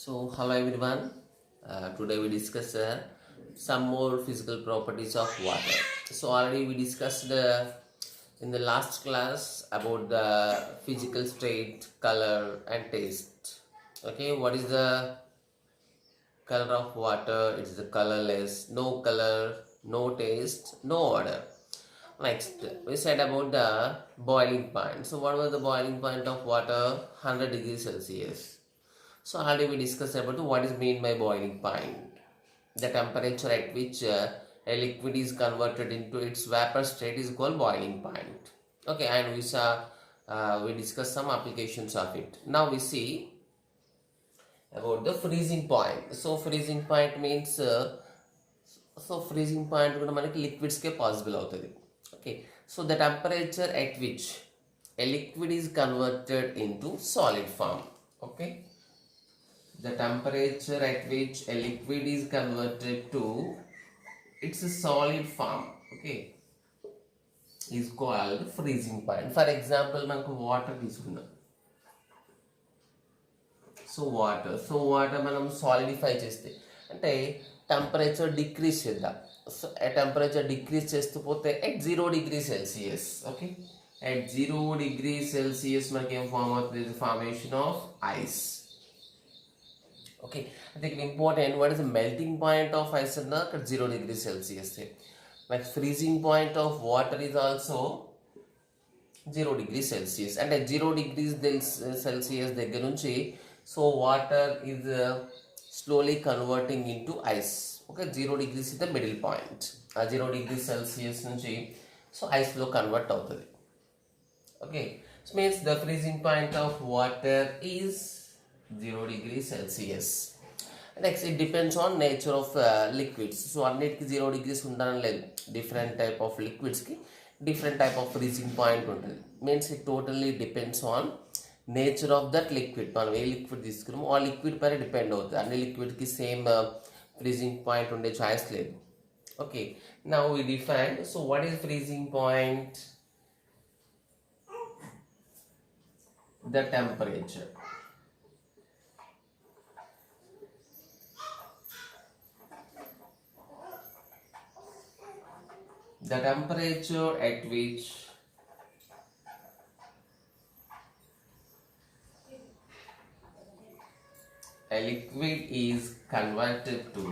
Hello everyone. Today we discuss some more physical properties of water. Already we discussed in the last class about the physical state, color, and taste. Okay, what is the color of water? It's the colorless, no color, no taste, no odor. Next, we said about the boiling point. So, what was the boiling point of water? 100 degrees Celsius. So already we discussed about what is mean by boiling point. The temperature at which a liquid is converted into its vapor state is called boiling point. Okay, and we discussed some applications of it. Now we see about the freezing point. So freezing point means freezing point కూడా మనకి liquids కే possible అవుతుంది. Okay, so the temperature at which a liquid is converted into solid form. Okay. The temperature at which a liquid is converted to its solid form, okay, is called freezing point. For example, మనకు water తీసుకుందాం. Water మనం solidify చేస్తే అంటే temperature decrease చేద్దాం. So temperature decrease చేస్తూ పోతే at 0 degree Celsius, okay, at 0 degree Celsius మనకి ఏం ఫామ్ అవుతుంది? Formation of ice. Okay, I think important, what is the melting point of ice at 0 degrees Celsius? Like freezing point of water is also 0 degrees Celsius, and at 0 degrees Celsius దగ్గర నుంచి so water is slowly converting into ice. Okay, 0 degrees is the middle point. 0 degrees Celsius నుంచి so ice లో convert అవుతుంది. Okay, so means the freezing point of water is 0 degrees Celsius. Next, it depends on nature of liquids. So అన్నిటికి 0 degrees ఉండాలని లేదు. Different type of liquids కి different type of freezing point ఉంటుంది. Means it totally depends on nature of that liquid. మనం ఏ liquid తీసుకున్నామో ఆ liquid పైన depend అవుతుంది. అన్ని లిక్విడ్కి సేమ్ ఫ్రీజింగ్ పాయింట్ ఉండే ఛాయిస్ లేదు. Okay, now we define. So what is freezing point? The temperature. The temperature at which a liquid is converted to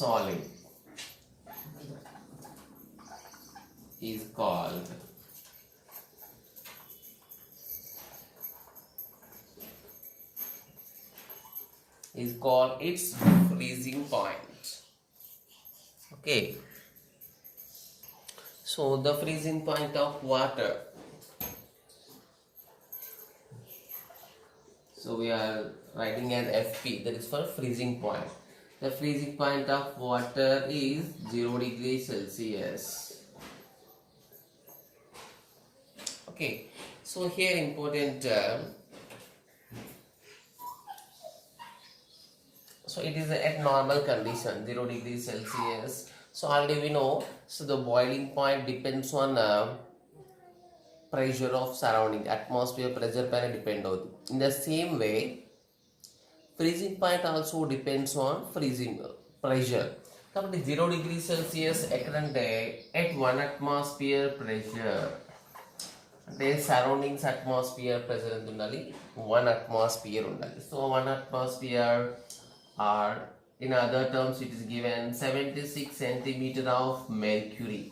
solid is called its freezing point. Okay, so the freezing point of water, so we are writing as FP, that is for freezing point. The freezing point of water is 0 degrees Celsius. Okay, so here important so it is at normal condition 0 degrees Celsius. So already we know, so the boiling point depends on pressure of surrounding, atmosphere pressure పైన depend అవుతుంది. In the same way freezing point also depends on freezing pressure. కాబట్టి 0 degrees Celsius ఎక్కడంటే at 1 atmosphere pressure, అంటే surroundings atmosphere pressure ఎంత ఉండాలి? 1 atmosphere ఉండాలి. So 1 atmosphere, or in other terms it is given 76 centimeter of mercury.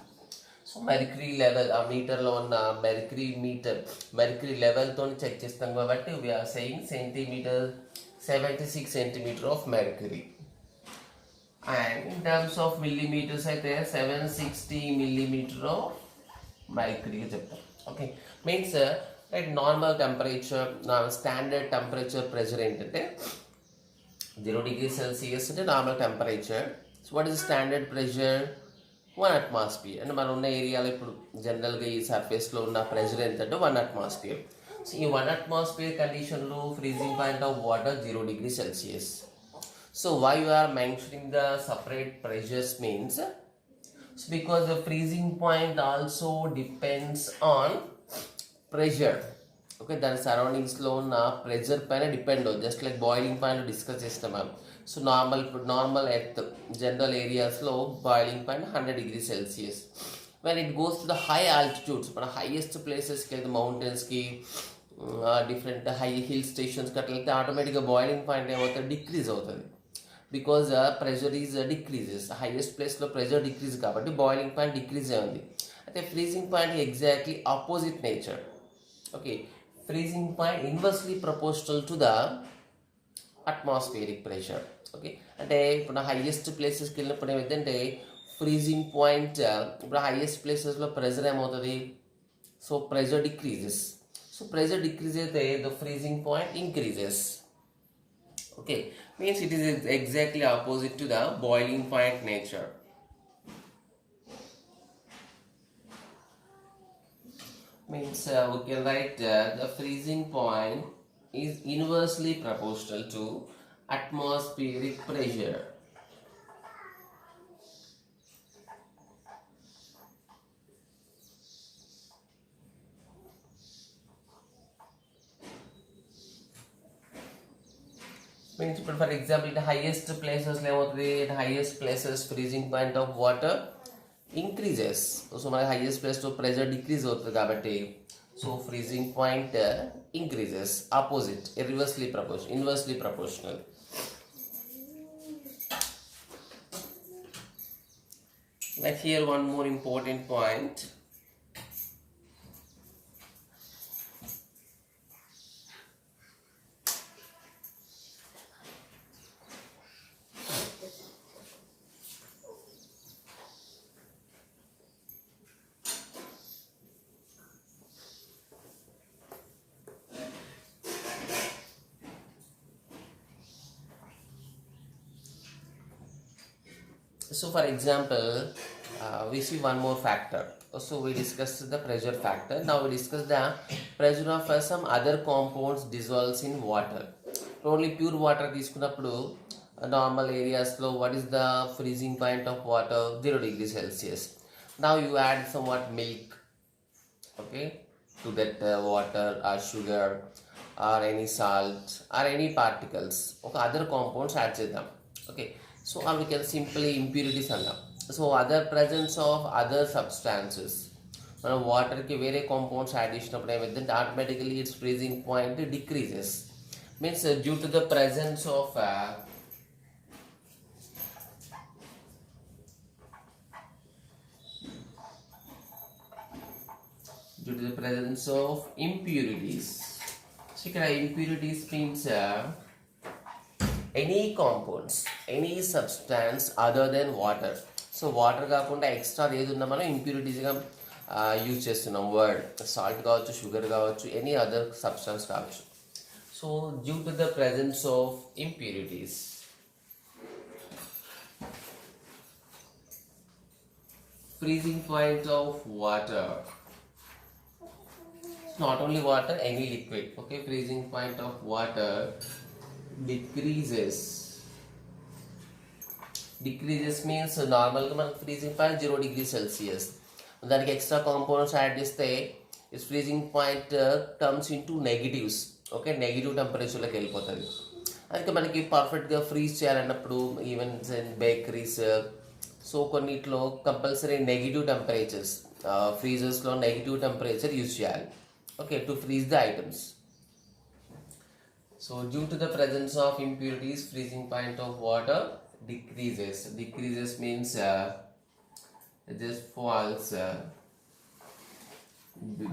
So mercury level, a meter లో ఉన్న mercury level తో check చేస్తాం కాబట్టి we are saying 76 centimeter of mercury. And in terms of millimeters అయితే 760 millimeter of mercury చెప్తాం. Okay, means at normal temperature, standard temperature pressure ఏంటంటే 0 degrees Celsius అంటే normal temperature. So what is standard pressure? 1 atmosphere. అంటే మనం ఉన్న ఏరియాలో ఇప్పుడు జనరల్గా ఈ సర్ఫేస్లో ఉన్న ప్రెషర్ ఎంతంటే 1 atmosphere. సో ఈ 1 atmosphere కండిషన్లో freezing point of water 0 degrees Celsius. So why you are mentioning the separate pressures means, So because the freezing point also depends on pressure. Okay, దాని సరౌండింగ్స్లో ఉన్న ప్రెషర్ పైన డిపెండ్ అవుతుంది. Just like boiling point discuss చేస్తాం ma'am. So normal earth general ఏరియాస్లో boiling point 100 degrees Celsius. When it goes to the high altitudes, మన highest ప్లేసెస్కి వెళ్తే మౌంటైన్స్కి, డిఫరెంట్ హై హిల్ స్టేషన్స్కి అట్లా వెళ్తే ఆటోమేటిక్గా బాయిలింగ్ పాయింట్ ఏమవుతుంది, డిక్రీజ్ అవుతుంది. Because pressure is decreases. Highest ప్లేస్లో ప్రెషర్ డిక్రీజ్ కాబట్టి బాయిలింగ్ పాయింట్ డిక్రీజ్ అయింది. అయితే freezing point exactly opposite nature. Okay, freezing point inversely proportional to the atmospheric pressure. Okay, అంటే ఇప్పుడు హైయెస్ట్ ప్లేసెస్కి వెళ్ళినప్పుడు ఏమైందంటే ఫ్రీజింగ్ పాయింట్, ఇప్పుడు హైయెస్ట్ ప్లేసెస్లో ప్రెషర్ ఏమవుతుంది, so pressure decreases. So pressure decrease అయితే the freezing point increases. Okay, means it is exactly opposite to the boiling point nature. Means we can write the freezing point is inversely proportional to atmospheric pressure. Means for example, the highest places level, the highest places freezing point of water increases. So my highest place to pressure decrease అవుతుంది కాబట్టి so freezing point increases, opposite, inversely proportional. Like here one more important point. So for example, we see one more factor. So we discussed the pressure factor. Now we discuss the pressure of some other compounds dissolves in water. Only pure water తీసుకున్నప్పుడు normal areas లో what is the freezing point of water? 0 degrees Celsius. Now you add somewhat milk, okay, to that water or sugar or any salt or any particles. Okay, other compounds add చేద్దాం. Okay, so or we can simply impurities అంటాం. So other presence of other substances, మనం వాటర్కి వేరే compounds add చేసినప్పుడు ఏమైందంటే automatically it's freezing point decreases. Means due to the presence of impurities. So ఇక్కడ impurities means any compounds, any substance other than water. So water కాకుండా extra ఏది ఉన్నా మనం ఇంప్యూరిటీస్గా యూజ్ చేస్తున్నాం. వర్డ్ సాల్ట్ కావచ్చు, షుగర్ కావచ్చు, ఎనీ అదర్ సబ్స్టాన్స్ కావచ్చు. So due to the presence of impurities, freezing point of water, not only water, any liquid. Okay, freezing point of water decreases means నార్మల్గా మనకు freezing point 0 degrees Celsius. దానికి extra compounds add చేస్తే is freezing point comes into negatives. Okay, negative టెంపరేచర్లోకి వెళ్ళిపోతుంది. అందుకే మనకి పర్ఫెక్ట్గా freeze చేయాలన్నప్పుడు ఈవెన్ బేకరీస్, సో కొన్నిట్లో కంపల్సరీ నెగిటివ్ టెంపరేచర్స్, ఫ్రీజర్స్లో నెగిటివ్ టెంపరేచర్ యూజ్ చేయాలి. Okay, to freeze the items. So due to the presence of impurities, freezing point of water decreases. Decreases means it just falls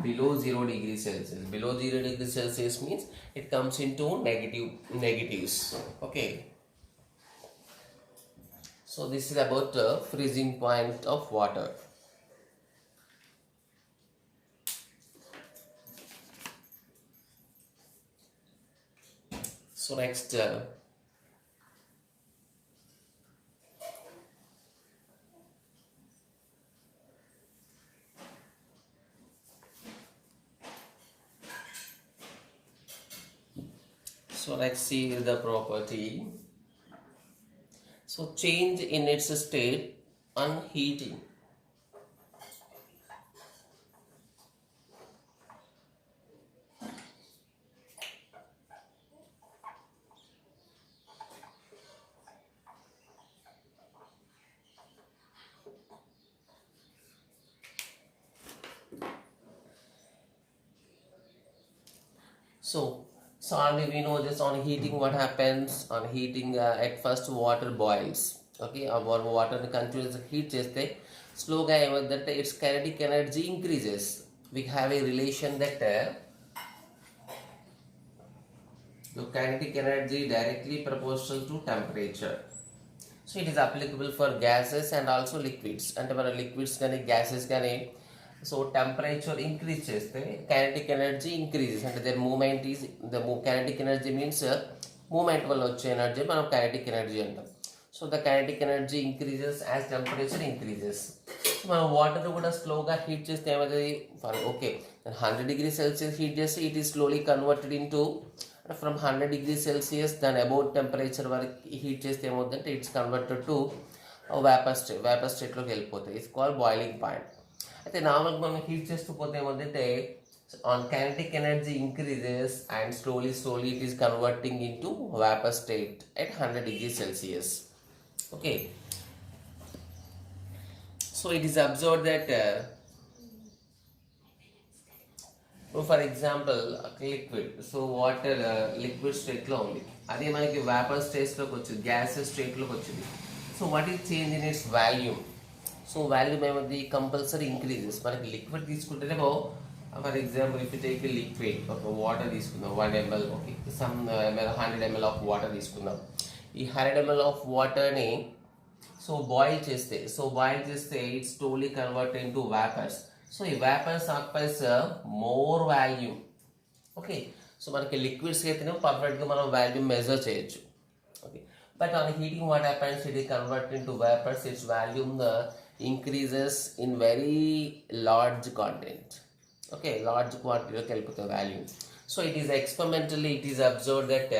below 0 degrees Celsius. Below 0 degrees Celsius means it comes into negatives. Okay. So this is about freezing point of water. So next let's see the property. So change in its state on heating. So already we know this on heating what happens on heating at first water boils. Okay, our water continuous heat cheste slowగా ఏమవుతుందంటే its kinetic energy increases. We have a relation that the kinetic energy directly proportional to temperature. So it is applicable for gases and also liquids. అంటే మన liquids కానీ gases కానీ so temperature increase చేస్తే kinetic energy increases అంటే there movement is kinetic energy means movement వల్ల వచ్చే energy మనం kinetic energy అంటాం. So the kinetic energy increases as temperature increases. మనం వాటర్ కూడా స్లోగా హీట్ చేస్తే ఏమవుతుంది ఫర్ ఓకే 100°C హీట్ చేస్తే it is slowly converted into from 100°C దాని అబౌట్ టెంపరేచర్ వరకు హీట్ చేస్తే ఏమవుతుందంటే ఇట్స్ కన్వర్టెడ్ టు వేపర్ స్టేట్లోకి వెళ్ళిపోతుంది. It's call boiling point. అయితే నార్మల్గా మనం హీట్ చేస్తూ పోతే ఏమవుతుందంటే on kinetic energy increases and slowly it is converting into vapour state at 100°C. Okay, so it is observe that for example liquid so water liquid స్టేట్లో ఉంది, అదే మనకి వేపర్ స్టేట్లోకి వచ్చింది, గ్యాసెస్ స్టేట్లోకి వచ్చింది. So what is change in its volume? So volume ఏమవుతుంది compulsory increases. మనకి liquid తీసుకుంటేనేమో for example if take liquid ఒక వాటర్ తీసుకుందాం 1 ml, okay some 100 ml of water తీసుకుందాం. ఈ 100 ml ఆఫ్ వాటర్ని సో బాయిల్ చేస్తే it's slowly convert into vapours. సో ఈ vapours occupies more volume. Okay, so మనకి లిక్విడ్స్ అయితేనే పర్ఫెక్ట్గా మనం వాల్యూమ్ మెజర్ చేయొచ్చు. Okay, but on heating what happens, it is converted into vapors, its volume increases in very large content. Okay, large quantity of help the value. So it is experimentally it is observed that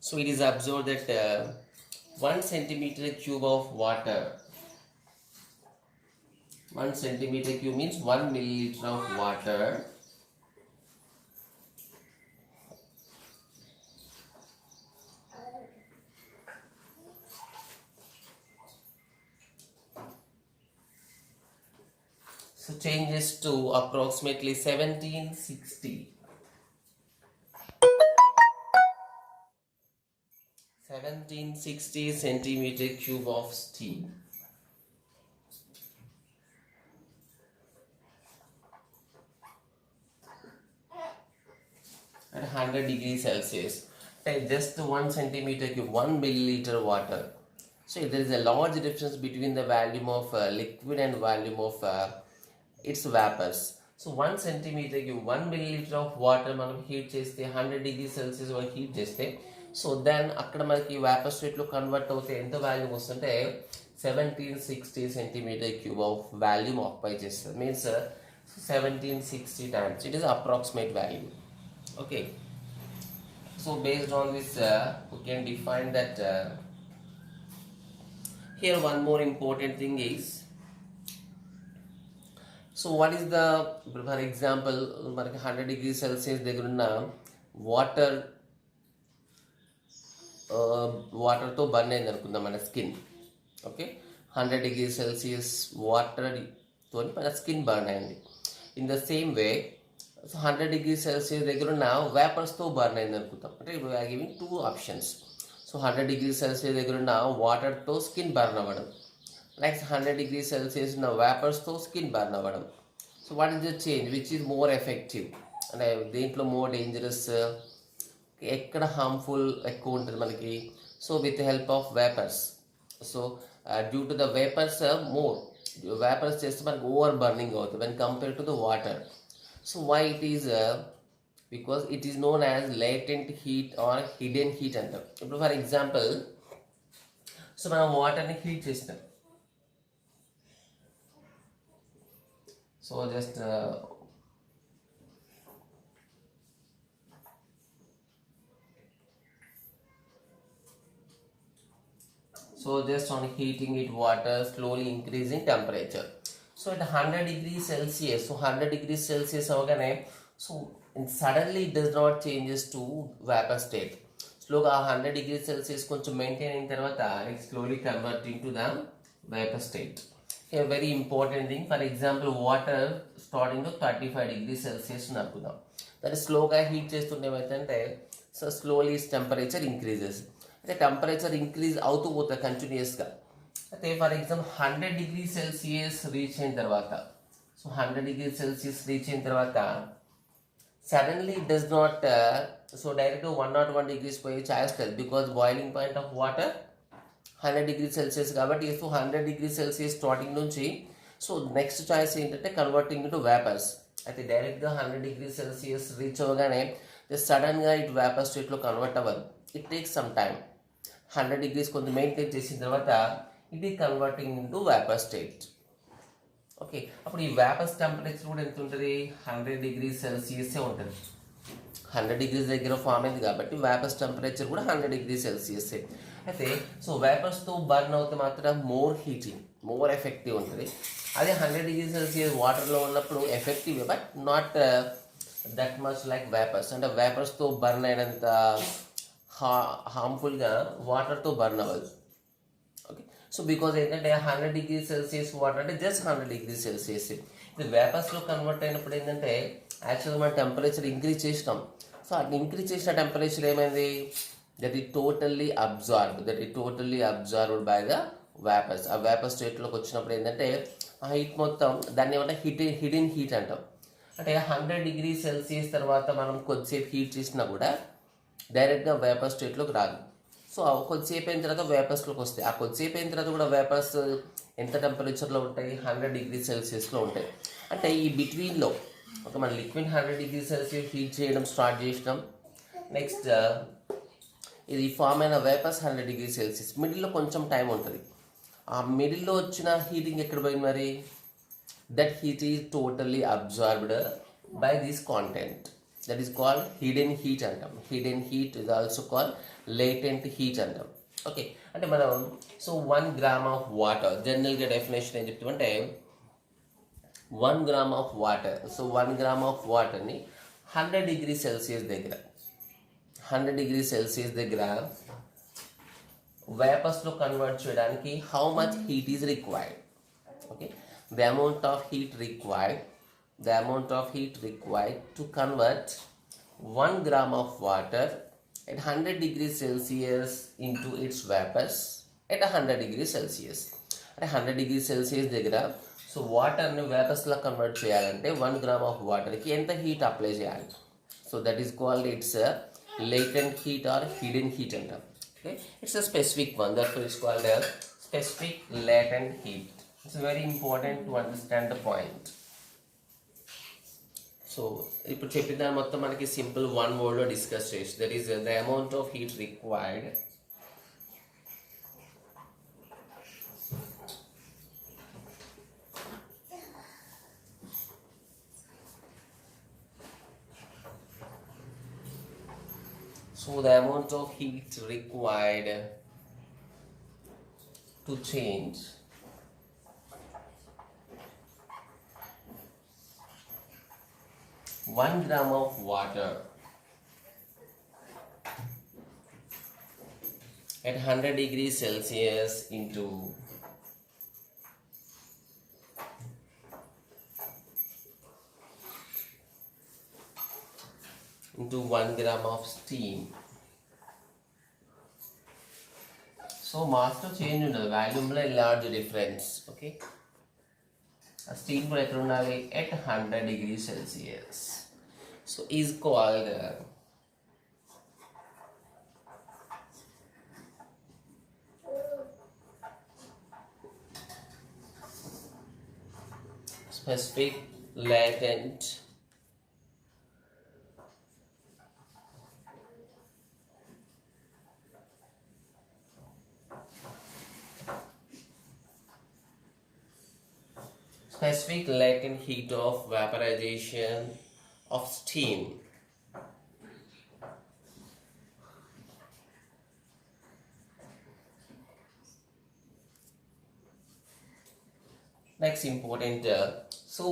so it is observed that 1 centimeter cube of water, 1 centimeter cube means 1 milliliter of water, so changes to approximately 1760 centimeter cube of steam. At 100°C, just 1 centimeter cube, 1 milliliter water. So there is a large difference between the volume of liquid and volume of its vapors. So 1 centimeter cube, 1 milliliter of water మనం heat చేస్తే 100°C వరకు heat చేస్తే so then అక్కడ మనకి vapour స్టేట్లో convert అవుతే ఎంత volume వస్తుంటే 1760 centimetre cube of volume occupy చేస్తుంది. Means 1760 times. It is approximate value. Okay, so based on this we can define that here one more important thing is, so what is the, for example మనకి 100°C దగ్గర ఉన్న వాటర్తో burn అయింది అనుకుందాం మన skin. Okay, 100°C వాటర్తో మన skin burn అయింది. In the same way 100°C దగ్గర ఉన్న వేపర్స్తో బర్న్ అయింది అనుకుంటాం. అంటే we are giving 2 options. So 100°C దగ్గర ఉన్న వాటర్తో స్కిన్ బర్న్ అవ్వడం, నెక్స్ట్ 100°C ఉన్న వేపర్స్తో స్కిన్ బర్న్ అవ్వడం. So what is the change which is more effective? అంటే దేంట్లో మోర్ డేంజరస్, ఎక్కడ హార్మ్ఫుల్ ఎక్కువ ఉంటుంది మనకి? So with help of vapours. So due to the vapours more vapours చేస్తే మనకి ఓవర్ బర్నింగ్ అవుతుంది when compare to the water. So why it is because it is known as latent heat or hidden heat అంటాం. ఇప్పుడు for example so మనం వాటర్ని heat చేస్తాం. So just on heating it, water slowly increasing temperature. So at 100°C, so 100°C అవగానే so suddenly it does not changes to vapour state. స్లోగా 100°C కొంచెం maintain అయిన తర్వాత it slowly converting to the vapour state. a very important thing. For example, water starting to 35 degrees Celsius అనుకుందాం. దాన్ని స్లోగా heat చేస్తుంటే ఏమైందంటే సో స్లోలీ టెంపరేచర్ ఇంక్రీజెస్. అంటే టెంపరేచర్ ఇంక్రీజ్ అవుతూ పోతుంది కంటిన్యూస్గా. అయితే for example 100 degree Celsius reach అయిన తర్వాత సో 100 డిగ్రీ సెల్సియస్ రీచ్ అయిన తర్వాత suddenly it does not so direct 101 degrees పోయి ఛాన్స్ లేదు. Because boiling point of water 100 degree Celsius కాబట్టి సో 100 డిగ్రీ సెల్సియస్ స్టార్టింగ్ నుంచి సో నెక్స్ట్ చాయిస్ ఏంటంటే converting to vapours. అయితే డైరెక్ట్గా 100 డిగ్రీ సెల్సియస్ రీచ్ అవ్వగానే సడన్గా ఇటు వేపర్ స్టేట్లో కన్వర్ట్ అవ్వదు. It takes some time. 100 degrees కొంచెం మెయింటైన్ చేసిన తర్వాత ఇది converting into vapour state. Okay, అప్పుడు ఈ వేపర్స్ టెంపరేచర్ కూడా ఎంత ఉంటుంది? 100 degrees Celsius ఉంటుంది. 100 degrees దగ్గర ఫామ్ అయింది కాబట్టి వేపర్స్ టెంపరేచర్ కూడా 100 degrees Celsius. అయితే సో వేపర్స్తో బర్న్ అవుతే మాత్రం మోర్ హీటింగ్, మోర్ ఎఫెక్టివ్ ఉంటుంది. అదే 100 degrees Celsius వాటర్లో ఉన్నప్పుడు effective but not that much like vapours. అంటే వేపర్స్తో బర్న్ అయినంత హార్మ్ఫుల్గా వాటర్తో బర్న్ అవ్వదు. ఓకే, సో బికాజ్ ఏంటంటే 100 degrees Celsius వాటర్ అంటే జస్ట్ 100 degrees Celsius. ఇది వేపర్స్లో కన్వర్ట్ అయినప్పుడు ఏంటంటే యాక్చువల్గా మనం టెంపరేచర్ ఇంక్రీజ్ చేసినాం. సో అట్లా ఇంక్రీజ్ చేసిన టెంపరేచర్ ఏమైంది? That is totally absorbed by the vapours. ఆ వేపర్ స్టేట్లోకి వచ్చినప్పుడు ఏంటంటే ఆ హీట్ మొత్తం దాన్ని ఏమంటే హిడెన్ హీట్ అంటాం. అంటే 100 degrees Celsius తర్వాత మనం కొద్దిసేపు హీట్ చేసినా కూడా డైరెక్ట్గా వేపర్ స్టేట్లోకి రాదు. సో కొద్దిసేపు అయిన తర్వాత వేపర్స్లోకి వస్తాయి. ఆ కొద్దిసేపు అయిన తర్వాత కూడా వేపర్స్ ఎంత టెంపరేచర్లో ఉంటాయి? 100 degrees Celsiusలో ఉంటాయి. అంటే ఈ బిట్వీన్లో ఒక మన లిక్విడ్ 100 degrees Celsius హీట్ చేయడం స్టార్ట్ చేసినాం. నెక్స్ట్ ఇది ఫామ్ అయిన వేపర్స్ 100 degrees Celsius. మిడిల్లో కొంచెం టైం ఉంటుంది. ఆ మిడిల్లో వచ్చిన హీటింగ్ ఎక్కడ పోయింది మరి? That heat is totally absorbed by this content. That is called hidden heat అంటాం. Hidden heat is also called latent heat అంటాం. ఓకే, అంటే మనం సో 1 gram ఆఫ్ వాటర్ జనరల్గా డెఫినేషన్ ఏం చెప్తామంటే 1 gram of water. So 1 gram of వాటర్ని 100 degrees Celsius దగ్గర 100 degrees Celsius దగ్గర వేపర్స్లో కన్వర్ట్ చేయడానికి how much heat is required? Okay, the amount of heat required to convert 1 gram of water at 100 degrees Celsius into its vapors at 100 degrees Celsius. అంటే 100 degrees Celsius దగ్గర so వాటర్ని వేపర్స్లా convert చేయాలంటే 1 gram of వాటర్కి ఎంత heat apply చేయాలి? So that is called it's latent heat or hidden heat అంటాం. Okay, it's a specific one, therefore it's called a specific latent heat. It's very important to understand the point. So ఇప్పుడు చెప్పిన దాని మొత్తం మనకి simple 1 wordలో discuss చేసి that is the amount of heat required so the amount of heat required to change one gram of water at 100 degrees Celsius into 1 gram of steam. So mass to change ఉండదు, వాల్యూమ్లో large difference. Okay, ఆ steam కూడా ఎక్కడ ఉండాలి? At 100 degrees Celsius. So is called specific latent heat of vaporization of steam. Next important, so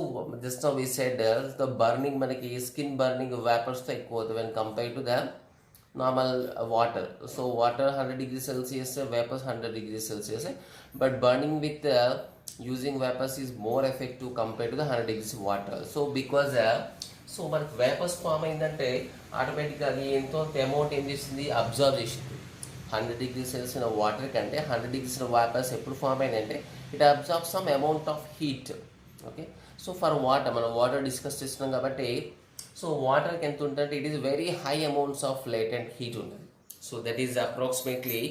just now we said the burning మనకి skin burning vapors తో ఎక్కువ అవుతుంది when compared to the normal water. So water 100 degrees Celsius, vapors 100 degrees Celsius, but burning with using vapors is more effective compared to the 100 degrees water. So because so మనకి vapours form అయిందంటే ఆటోమేటిక్గా అది ఎంతో amount ఏం చేసింది, observe చేసింది. 100 degrees ఉన్న water కంటే 100 degrees వేపర్స్ ఎప్పుడు ఫామ్ అయిందంటే it observe some amount of heat. Okay, so for water మనం వాటర్ డిస్కస్ చేస్తున్నాం కాబట్టి సో వాటర్కి ఎంత ఉంటుంది, it is very high amounts of latent heat ఉంటుంది. So that is approximately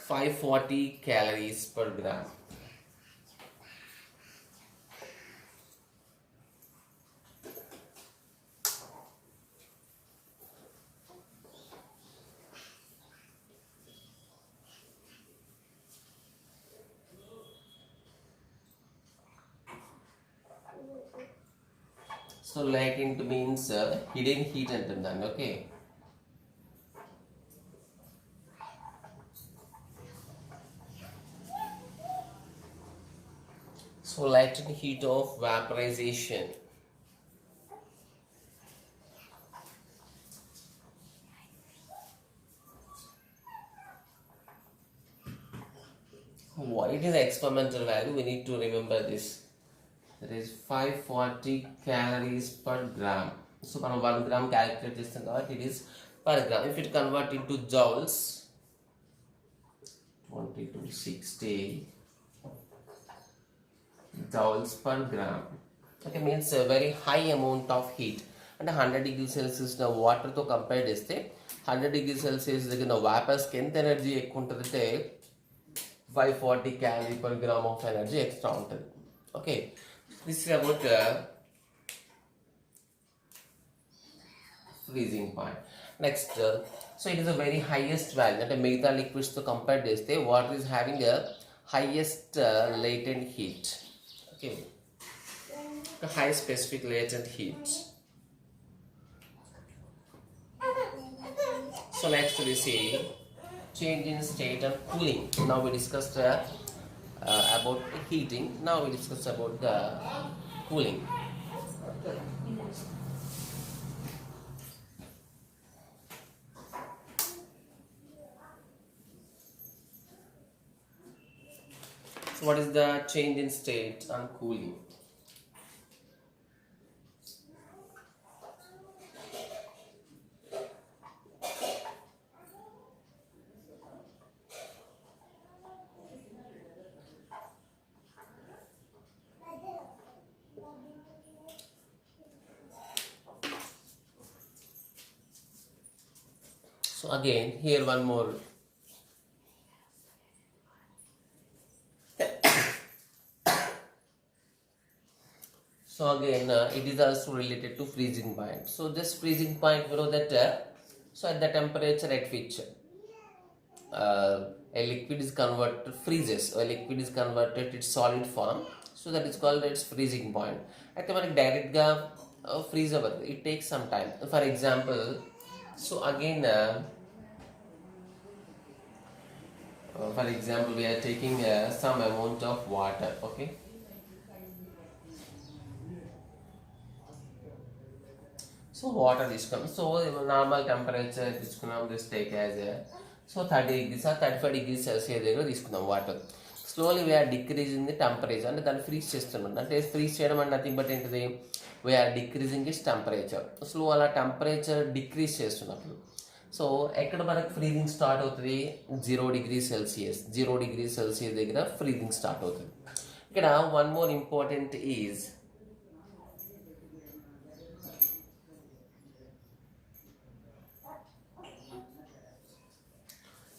540 calories per gram. So latent means hidden heat అంటుందండి. Okay, so latent heat of vaporization. What it is the experimental value, we need to remember this. That is 540 calories per gram. So మనం 1 gram calculate చేస్తాం కాబట్టి it is per gram. If it convert into joules, 2260 joules per gram. Okay, means a very high amount of heat. అంటే 100 degrees Celsius వాటర్తో compare చేస్తే 100 degrees Celsius దగ్గర వేపర్స్కి ఎంత energy ఎక్కువ ఉంటుందంటే 540 calorie per gram of energy extra ఉంటుంది. Okay, this is about freezing point. Next, so it is a very highest value. అంటే మిగతా లిక్విడ్స్తో కంపేర్ చేస్తే water is having a highest latent heat. Okay, the high specific latent heat. So next we see change in state and cooling. Now we discussed about heating. Now we discuss about the cooling. So what is the change in state and cooling? So again, here one more. So again, it is also related to freezing point. So this freezing point, we know that so at the temperature at which a liquid is converted, freezes, a liquid is converted to its solid form. So that is called its freezing point. At the direct freeze over, it takes some time. For example, so again, for example, we are taking some amount of water. Okay. So water తీసుకున్నాం. So normal temperature తీసుకున్నాం. This take as so 30 degrees or 35 degrees Celsius దగ్గర తీసుకుందాం water. Slowly we are decreasing the temperature, అంటే దాన్ని freeze చేస్తున్నాం. అంటే freeze చేయడం అంటే నథింగ్ బట్ ఏంటిది, we are decreasing its temperature. Slow అలా టెంపరేచర్ డిక్రీజ్ చేస్తున్నప్పుడు సో ఎక్కడ మనకు ఫ్రీజింగ్ స్టార్ట్ అవుతుంది, 0 degrees Celsius. 0 degrees Celsius దగ్గర ఫ్రీజింగ్ స్టార్ట్ అవుతుంది. ఇక్కడ one more important is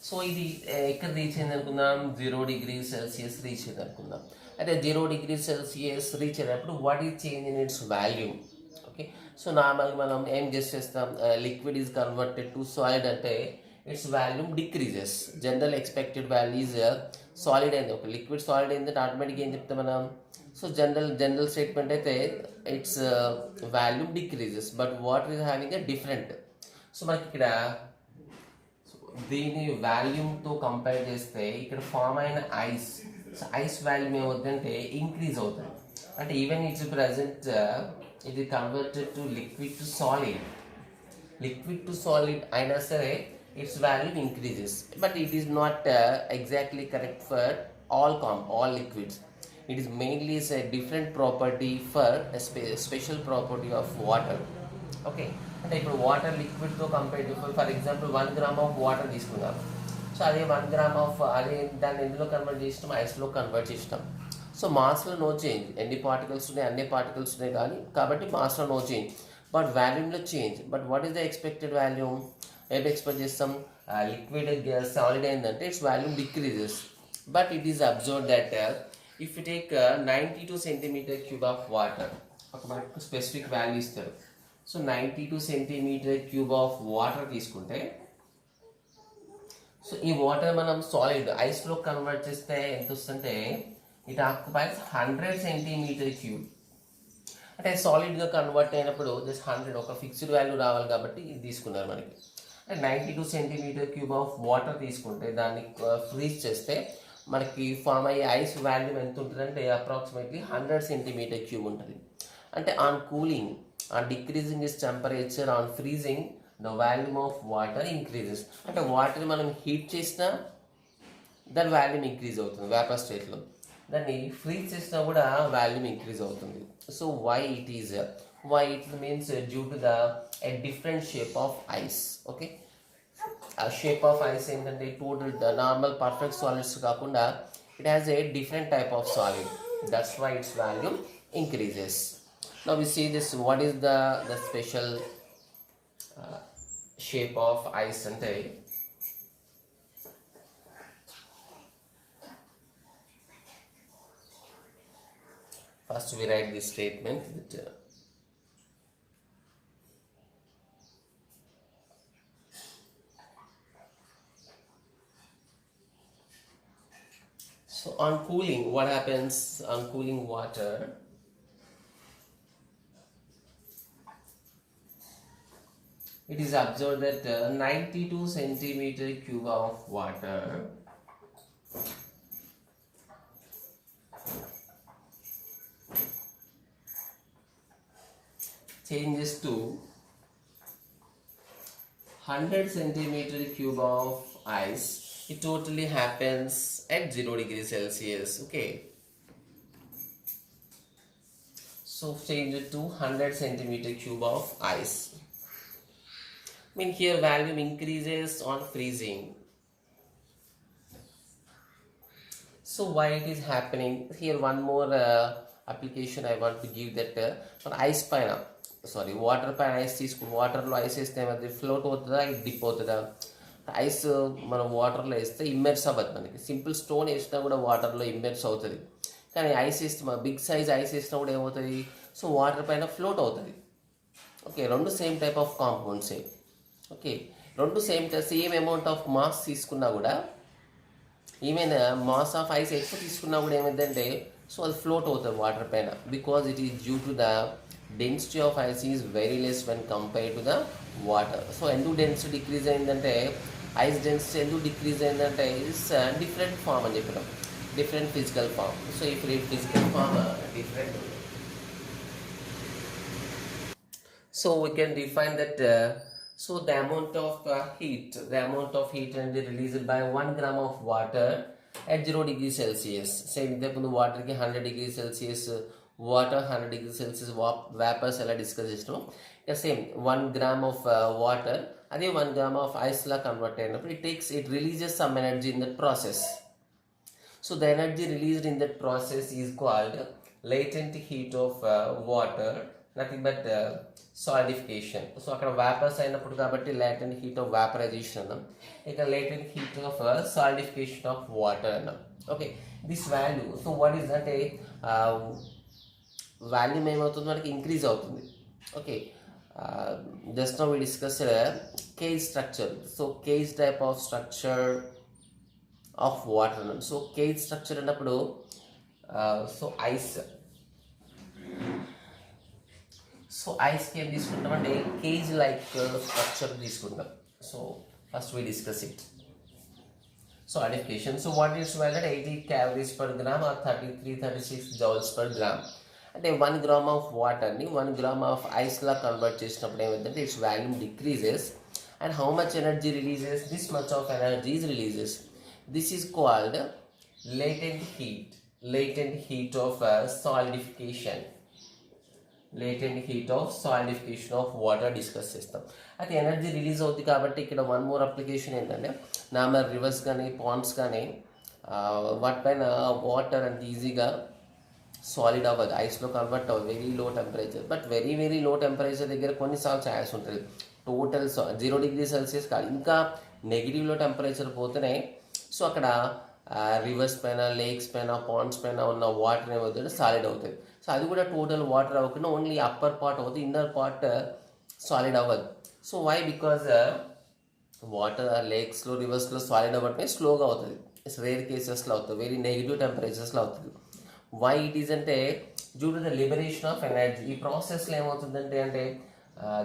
so ఇది ఎక్కడ రీచ్ అయింది అనుకుందాం, 0 degrees Celsius రీచ్ అయింది అనుకుందాం. అయితే 0 degrees Celsius రీచ్ అయినప్పుడు what is change in its volume. Okay, so నార్మల్గా మనం ఏం చేస్తాం, liquid is converted to solid అంటే its volume decreases. General expected value is solid అయింది, ఒక లిక్విడ్ సాలిడ్ అయింది అంటే ఆటోమేటిక్గా ఏం చెప్తాం మనం, సో జనరల్ స్టేట్మెంట్ అయితే it's volume decreases. But water is having a different. So మనకి ఇక్కడ దీని వాల్యూమ్తో కంపేర్ చేస్తే ఇక్కడ ఫామ్ అయిన ఐస్, ఐస్ వాల్యూమ్ ఏమవుతుందంటే ఇంక్రీజ్ అవుతుంది. అంటే ఈవెన్ ఇట్స్ ప్రజెంట్ ఇది converted to liquid to solid, liquid to solid అయినా సరే it's volume increases. But it is not exactly correct for all liquids. It is mainly is a different property for a special property of water. Okay, అంటే ఇప్పుడు water లిక్విడ్తో compare for example 1 gram of water తీసుకున్నాం. So అదే 1 gram of అదే దాన్ని ఎందులో convert చేసినాం, ఐస్లో కన్వర్ట్ చేసినాం. సో మాస్లో నో చేంజ్, ఎన్ని పార్టికల్స్ ఉన్నాయి అన్ని పార్టికల్స్ ఉన్నాయి కానీ కాబట్టి మాస్లో నో చేంజ్, బట్ వాల్యూమ్లో change. But what is the expected volume? ఏం ఎక్స్పెక్ట్ చేస్తాం? లిక్విడ్ సాలిడ్ అయిందంటే its volume decreases. But it is observe that if you take 92 centimetre cube of water, ఒక మనకు స్పెసిఫిక్ వాల్యూ ఇస్తారు. So 92 centimetre cube of water తీసుకుంటే, so ఈ water మనం solid ఐస్లో కన్వర్ట్ చేస్తే ఎంత వస్తుంటే ఇట్ ఆక్యుపైస్ 100 సెంటీమీటర్ క్యూబ్. అంటే సాలిడ్గా కన్వర్ట్ అయినప్పుడు జస్ట్ 100 ఒక ఫిక్స్డ్ వాల్యూ రావాలి కాబట్టి ఇది తీసుకున్నారు మనకి. అంటే 92 సెంటీమీటర్ క్యూబ్ ఆఫ్ వాటర్ తీసుకుంటే దాన్ని ఫ్రీజ్ చేస్తే మనకి ఫామ్ అయ్యే ఐస్ వాల్యూమ్ ఎంత ఉంటుంది అంటే అప్రాక్సిమేట్లీ 100 సెంటీమీటర్ క్యూబ్ ఉంటుంది. అంటే on cooling, on decreasing is temperature, on freezing the volume of water increases. అంటే వాటర్ మనం హీట్ చేసినా దాని వాల్యూమ్ ఇంక్రీజ్ అవుతుంది వేపర్ స్టేట్లో, దాన్ని ఫ్రీజ్ చేసినా కూడా వాల్యూమ్ ఇంక్రీజ్ అవుతుంది. So why it is, why it means due to the a different shape of ice. Okay, ఆ షేప్ ఆఫ్ ఐస్ ఏంటంటే టోటల్ నార్మల్ పర్ఫెక్ట్ సాలిడ్స్ కాకుండా it has a different type of solid, that's why its volume increases. Now we see this, what is the special shape of ice అంటే first we write this statement that so on cooling, what happens on cooling water? It is observed that 92 centimeter cube of water changes to 100 centimeter cube of ice. It totally happens at 0 degrees Celsius. Okay, so change it to 100 centimeter cube of ice. I mean here volume increases on freezing. So why it is happening? Here one more application I want to give, that for ice పైన sorry water పైన ice తీసుకుని వాటర్లో ice వేస్తే ఏమైతే float అవుతుందా, ఇది dip అవుతుందా? Ice మనం వాటర్లో వేస్తే ఇమ్మర్స్ అవ్వదు. మనకి సింపుల్ స్టోన్ వేసినా కూడా వాటర్లో ఇమ్మర్స్ అవుతుంది, కానీ ఐస్ వేస్తే మన బిగ్ సైజ్ ఐస్ వేసినా కూడా ఏమవుతుంది? సో వాటర్ పైన ఫ్లోట్ అవుతుంది. ఓకే, రెండు సేమ్ టైప్ ఆఫ్ కాంపౌండ్సే. ఓకే, రెండు సేమ్ అమౌంట్ ఆఫ్ మాస్ తీసుకున్నా కూడా, ఈవెన్ మాస్ ఆఫ్ ఐస్ ఎక్కువ తీసుకున్నా కూడా ఏమైందంటే సో అది ఫ్లోట్ అవుతుంది వాటర్ పైన, because it is due to the density of ice is very less when compare to the water. So ఎందుకు డెన్సిటీ డిక్రీజ్ అయిందంటే, ఐస్ డెన్సిటీ ఎందుకు డిక్రీజ్ అయిందంటే ఇట్స్ డిఫరెంట్ ఫామ్ అని చెప్పినాం, డిఫరెంట్ ఫిజికల్ ఫామ్. సో ఇప్పుడు ఈ physical form different. So we can define that so the amount of heat and released by 1 gram of water at 0 degrees Celsius. Same ఇంతకుముందు వాటర్కి 100 degrees Celsius water, 100 degrees Celsius vapours ఎలా discuss చేసినాం. ఇక same 1 gram of water అదే 1 gram of ice law convert అయినప్పుడు it releases some energy in that process. So the energy released in that process is called latent heat of water, nothing but solidification. So అక్కడ vapours అయినప్పుడు కాబట్టి latent heat of vaporization అన్నాం, ఇక latent heat of solidification of water అన్నాం. Okay, this value, so what is అంటే volume ఏమవుతుంది మనకి increase అవుతుంది. Okay, just now we discuss cage structure. So cage type of structure of water అన్నాం. So cage structure అన్నప్పుడు so ఐస్కి ఏం తీసుకుంటాం అంటే కేజ్ లైక్ స్ట్రక్చర్ తీసుకుంటాం. So first we discuss it. solidification. So what is valid? 80 calories per gram or 33-36 joules per gram. అంటే 1 gram of వాటర్ని 1 gram of ice law convert చేసినప్పుడు ఏమైందంటే it's volume decreases and how much energy releases? This much of energy is releases. This is called latent heat. latent heat of solidification. Latent heat of solidification of water discuss చేస్తాం. అయితే energy release అవుతుంది కాబట్టి ఇక్కడ one more application ఏంటంటే normal reverse కానీ Pond's కానీ వాటిపైన water అంత ఈజీగా సాలిడ్ అవ్వదు, ఐస్లో కన్వర్ట్ అవ్వదు, very low temperature. But very very low temperature దగ్గర కొన్నిసార్లు ఛాన్స్ ఉంటుంది. టోటల్ 0°C కాదు, ఇంకా నెగిటివ్లో టెంపరేచర్ పోతేనే సో అక్కడ రివర్స్ పైన, లేక్స్ పైన, పాండ్స్ పైన ఉన్న వాటర్ ఏమవుతుంది, సాలిడ్ అవుతుంది. సో అది కూడా టోటల్ వాటర్ అవ్వకుండా ఓన్లీ అప్పర్ పార్ట్ అవుతుంది, ఇన్నర్ పార్ట్ సాలిడ్ అవ్వదు. So why? బికాజ్ వాటర్ లేక్స్లో, రివర్స్లో సాలిడ్ అవ్వటమే స్లోగా అవుతుంది, రేర్ కేసెస్లో అవుతుంది, వెరీ నెగిటివ్ టెంపరేచర్స్లో అవుతుంది. వై ఇట్ ఈస్ అంటే due to the liberation of energy. ఈ ప్రాసెస్లో ఏమవుతుందంటే అంటే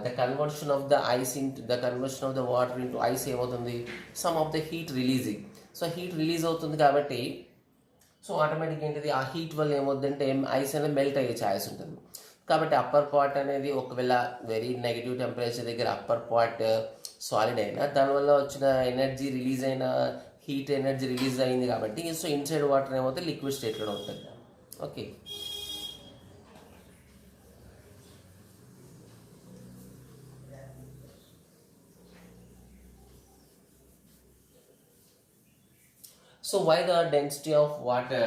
the conversion of the ice into the conversion of the water into ice ఏమవుతుంది, some of the heat releasing. So heat release అవుతుంది కాబట్టి సో ఆటోమేటిక్ ఏంటిది, ఆ హీట్ వల్ల ఏమవుతుందంటే ఐస్ అనేది మెల్ట్ అయ్యే ఛాయిస్ ఉంటుంది. కాబట్టి అప్పర్ పార్ట్ అనేది ఒకవేళ వెరీ నెగిటివ్ టెంపరేచర్ దగ్గర అప్పర్ పార్ట్ సాలిడ్ అయినా దానివల్ల వచ్చిన ఎనర్జీ రిలీజ్ అయిన హీట్ ఎనర్జీ రిలీజ్ అయింది కాబట్టి సో ఇన్సైడ్ వాటర్ ఏమవుతుంది, లిక్విడ్ స్టేట్లో ఉంటుంది. Okay. So why the density of water?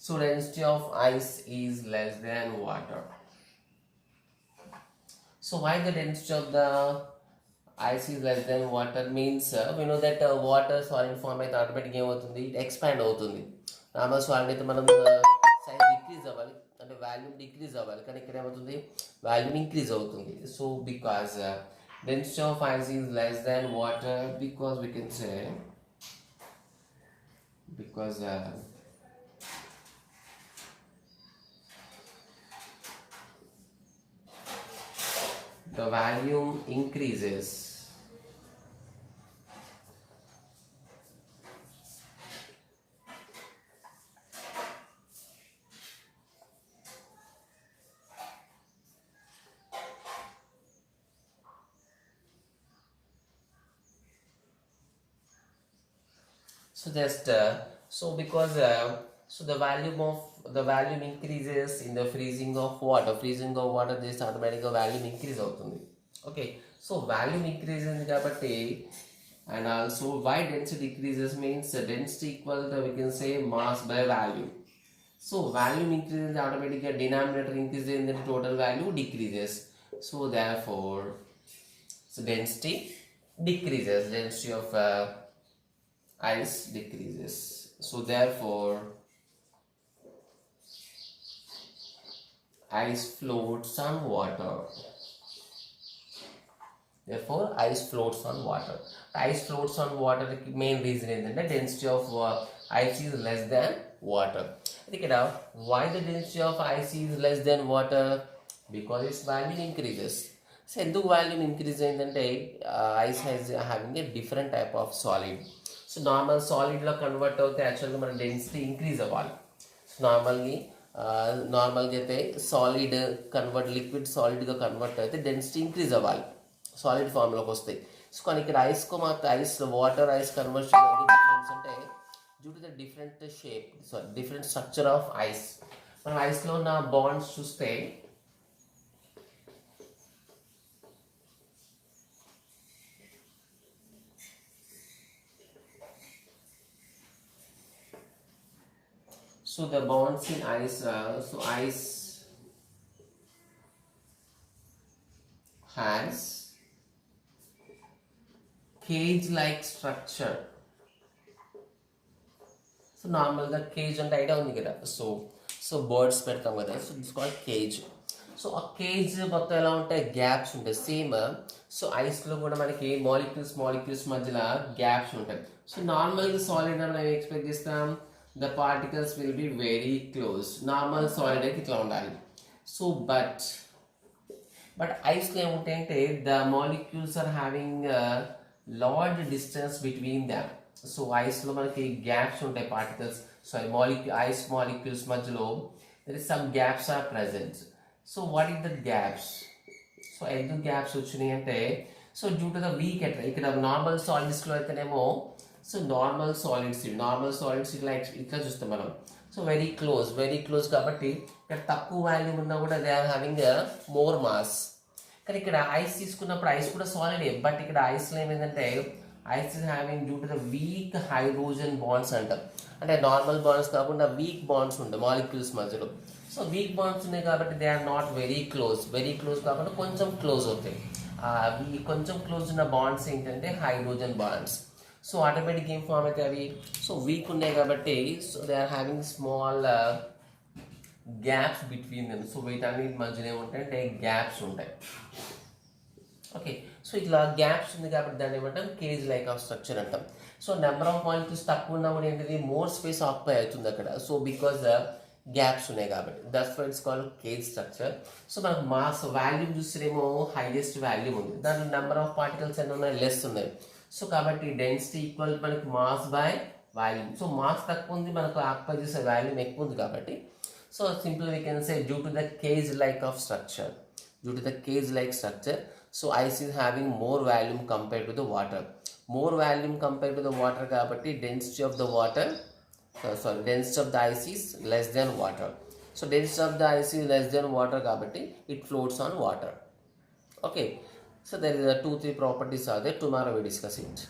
So density of ice is less than water. So why the density of the ice is less than water means we know that water solid form అయితే automatic ఏమవుతుంది, expand అవుతుంది. Normal solid అయితే మనం size decrease అవ్వాలి, అంటే volume decrease అవ్వాలి, కానీ ఇక్కడ ఏమవుతుంది, వాల్యూమ్ ఇంక్రీజ్ అవుతుంది. So because density of ice is less than water because we can say because the volume increases. So just so because so the volume increases in the freezing of water. Freezing of water this automatically volume increase అవుతుంది. Okay, so volume increases కాబట్టి, and also why density decreases means density equal to we can say mass by volume. So volume increases automatically, denominator increases and the total value decreases. So therefore so density decreases, density of ice decreases. So therefore ice floats on water. Therefore ice floats on water. Ice floats on water main reason ఏంటంటే density of ice is less than water. ఇక్కడ why the density of ice is less than water? Because its volume increases. So ఎందుకు volume increase అయిందంటే ice has having a different type of solid. So normal సాలిడ్లో convert అవుతే యాక్చువల్గా మన density increase అవ్వాలి. So నార్మల్గా అయితే సాలిడ్ కన్వర్ట్ లిక్విడ్ సాలిడ్గా కన్వర్ట్ అయితే డెన్సిటీ ఇంక్రీజ్ అవ్వాలి, సాలిడ్ ఫామ్లోకి వస్తాయి. సో కానీ ఇక్కడ ఐస్కు మాత్రం ice water ice conversion difference అంటే due to the different shape different structure of ice. మనం ఐస్లో ఉన్న బాండ్స్ చూస్తే so the bonds in ice so ice has cage like structure. So నార్మల్గా కేజ్ అంటే ఐడియా ఉంది కదా, సో బర్డ్స్ పెడతాం కదా, so it's called cage. So ఆ కేజ్ మొత్తం ఎలా ఉంటాయి, గ్యాప్స్ ఉంటాయి సేమ్. సో ఐస్లో కూడా మనకి మాలిక్యూల్స్ మధ్యలో గ్యాప్స్ ఉంటాయి. సో నార్మల్గా సాలిడ్ అని మేము ఎక్స్పెక్ట్ చేస్తాం, the particles will be very close. Normal solid అయితే ఇట్లా ఉండాలి. సో బట్ ఐస్లో ఏముంటాయంటే the molecules are having a large distance between them. So ఐస్లో మనకి గ్యాప్స్ ఉంటాయి పార్టికల్స్. సో ఐస్ మాలిక్యూల్స్ మధ్యలో there is some gaps are present. So what is the gaps? So ఎందుకు గ్యాప్స్ వచ్చినాయి అంటే, so due to the weak అట్లా ఇక్కడ normal సాలిడ్స్లో అయితేనేమో, సో నార్మల్ సాలిడ్స్ ఇట్లా చూస్తాం మనం. సో వెరీ క్లోజ్ కాబట్టి ఇక్కడ తక్కువ వాల్యూమ్ ఉన్నా కూడా they are having more mass. కానీ ఇక్కడ ఐస్ తీసుకున్నప్పుడు ఐస్ కూడా సాలిడే, బట్ ఇక్కడ ఐస్లో ఏమైందంటే ice is having due to the weak hydrogen bonds అంటాం. అంటే నార్మల్ బాండ్స్ కాకుండా వీక్ బాండ్స్ ఉంటాయి మాలిక్యూల్స్ మధ్యలో. సో వీక్ బాండ్స్ ఉన్నాయి కాబట్టి they are not very close కాకుండా కొంచెం క్లోజ్ అవుతాయి. కొంచెం క్లోజ్ ఉన్న బాండ్స్ ఏంటంటే హైడ్రోజన్ బాండ్స్. సో ఆటోమేటిక్ ఏం ఫామ్ అయితే అవి సో వీక్ ఉన్నాయి కాబట్టి so they are having small gaps between them. So వీటన్నిటి మధ్యలో ఏముంటాయంటే గ్యాప్స్ ఉంటాయి. ఓకే, సో ఇట్లా గ్యాప్స్ ఉంది కాబట్టి దాన్ని ఏమంటాం కేజ్ లైక్ ఆఫ్ స్ట్రక్చర్ అంటాం. సో నెంబర్ ఆఫ్ మాలిక్యూల్స్ తక్కువ ఉన్నప్పుడు ఏంటిది మోర్ స్పేస్ ఆక్యుపై అవుతుంది అక్కడ. సో బికాజ్ గ్యాప్స్ ఉన్నాయి కాబట్టి that's why it's called cage structure. So మనకు మాస్ వాల్యూమ్ చూస్తేనేమో హైయెస్ట్ వాల్యూమ్ ఉంది, దాంట్లో నెంబర్ ఆఫ్ పార్టికల్స్ ఎన్ని ఉన్నాయి, లెస్ ఉన్నాయి. సో కాబట్టి డెన్సిటీ ఈక్వల్ మనకి mass by volume. So mass తక్కువ ఉంది, మనకు ఆక్యుపై చేసే వాల్యూమ్ ఎక్కువ ఉంది కాబట్టి so simple we can say due to the cage like of structure. So ice is having more volume compared to the water. More volume compared to the water కాబట్టి density of the ice is less than water. So density of the ice is less than water కాబట్టి it floats on water. Okay. So there is 2-3 properties are there. Tomorrow we discuss it.